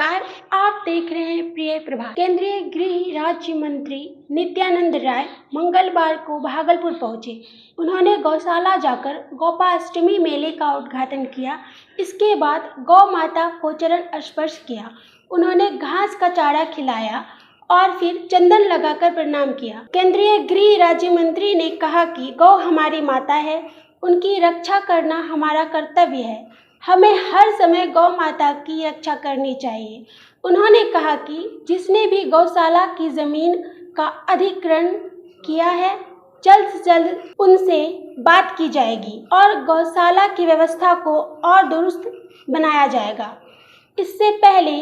नमस्कार, आप देख रहे हैं प्रिय प्रभात। केंद्रीय गृह राज्य मंत्री नित्यानंद राय मंगलवार को भागलपुर पहुंचे। उन्होंने गौशाला जाकर गोपाष्टमी मेले का उद्घाटन किया। इसके बाद गौ माता को चरण स्पर्श किया। उन्होंने घास का चारा खिलाया और फिर चंदन लगाकर प्रणाम किया। केंद्रीय गृह राज्य मंत्री ने कहा कि गौ हमारी माता है, उनकी रक्षा करना हमारा कर्तव्य है। हमें हर समय गौ माता की रक्षा करनी चाहिए। उन्होंने कहा कि जिसने भी गौशाला की जमीन का अधिग्रहण किया है, जल्द से जल्द उनसे बात की जाएगी और गौशाला की व्यवस्था को और दुरुस्त बनाया जाएगा। इससे पहले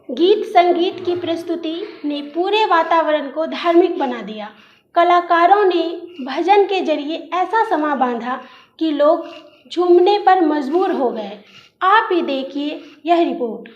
गीत संगीत की प्रस्तुति ने पूरे वातावरण को धार्मिक बना दिया। कलाकारों ने भजन के जरिए ऐसा समा बांधा कि लोग झूमने पर मजबूर हो गए। आप ही देखिए यह रिपोर्ट।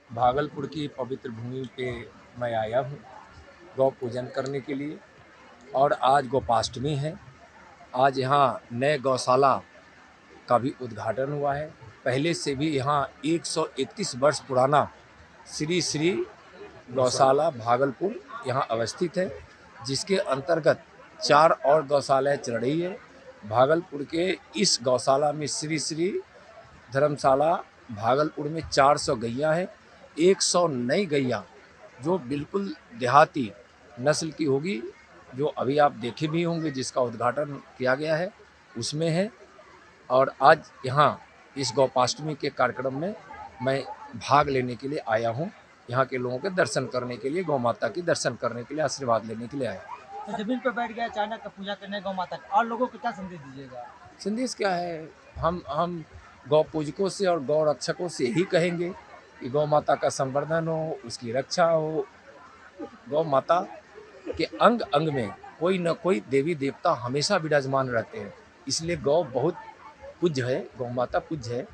भागलपुर की पवित्र भूमि पे मैं आया हूँ गौ पूजन करने के लिए और आज गोपाष्टमी है। आज यहाँ नए गौशाला का भी उद्घाटन हुआ है। पहले से भी यहाँ 131 वर्ष पुराना श्री श्री गौशाला भागलपुर यहाँ अवस्थित है, जिसके अंतर्गत 4 और गौशालाएँ चल रही है। भागलपुर के इस गौशाला में श्री श्री धर्मशाला भागलपुर में 400 गैया है। 100 नई गैया जो बिल्कुल देहाती नस्ल की होगी, जो अभी आप देखे भी होंगे, जिसका उद्घाटन किया गया है उसमें है। और आज यहाँ इस गोपाष्टमी के कार्यक्रम में मैं भाग लेने के लिए आया हूँ। यहाँ के लोगों के दर्शन करने के लिए, गौ माता की दर्शन करने के लिए, आशीर्वाद लेने के लिए आया। तो जमीन पर बैठ गया अचानक पूजा करने गौ माता की, और लोगों को क्या संदेश दीजिएगा? संदेश क्या है, हम गौ पूजकों से और गौ रक्षकों से यही कहेंगे कि गौ माता का संवर्धन हो, उसकी रक्षा हो। गौ माता के अंग अंग में कोई न कोई देवी देवता हमेशा विराजमान रहते हैं, इसलिए गौ बहुत पूज्य है। गौ माता पूज्य है।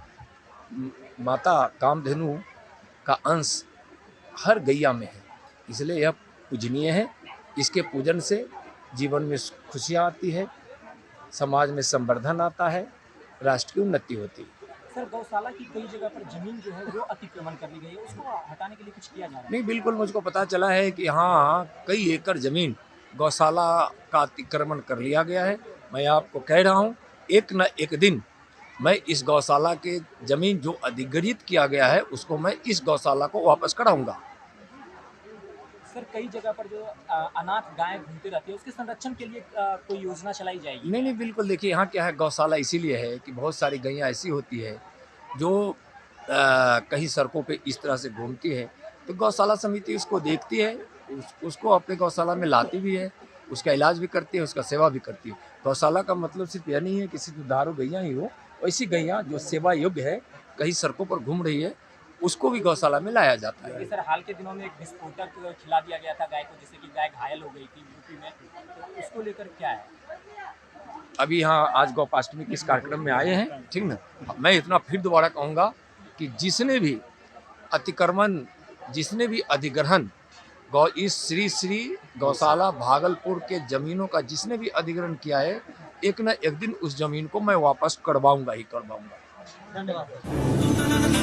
माता कामधेनु का अंश हर गैया में है, इसलिए यह पूजनीय है। इसके पूजन से जीवन में खुशियाँ आती है, समाज में संवर्धन आता है, राष्ट्र की उन्नति होती है। सर, गौशाला की कई जगह पर जमीन जो है वो अतिक्रमण कर ली गई है, उसको हटाने के लिए कुछ किया जा रहा है? नहीं, बिल्कुल मुझको पता चला है कि यहाँ कई एकड़ जमीन गौशाला का अतिक्रमण कर लिया गया है। मैं आपको कह रहा हूँ, एक न एक दिन मैं इस गौशाला के जमीन जो अधिग्रहित किया गया है उसको मैं इस गौशाला को वापस कराऊंगा। सर, कई जगह पर जो अनाथ गायें घूमते रहती है, उसके संरक्षण के लिए कोई योजना चलाई जाएगी? नहीं, बिल्कुल। देखिए, यहाँ क्या है, गौशाला इसीलिए है कि बहुत सारी गैयाँ ऐसी होती है जो कहीं सड़कों पे इस तरह से घूमती है, तो गौशाला समिति उसको देखती है, उसको अपने गौशाला में लाती भी है, उसका इलाज भी करती है, उसका सेवा भी करती है। गौशाला का मतलब सिर्फ यह नहीं है कि सिर्फ दुधारू गैयाँ ही हो, ऐसी गैयाँ जो सेवा योग्य है, कहीं सड़कों पर घूम रही है, उसको भी गौशाला में लाया जाता है। सर, हाल के दिनों में एक विस्फोटक खिला दिया गया था गाय को, जिससे कि गाय घायल हो गई थी यूपी में, तो उसको लेकर क्या है? अभी यहाँ आज गोपाष्टमी के इस कार्यक्रम में आए हैं, ठीक ना। मैं इतना फिर दोबारा कहूँगा कि जिसने भी अतिक्रमण, जिसने भी अधिग्रहण इस श्री श्री गौशाला भागलपुर के जमीनों का जिसने भी अधिग्रहण किया है, एक न एक दिन उस जमीन को मैं वापस करवाऊंगा ही करवाऊंगा। धन्यवाद।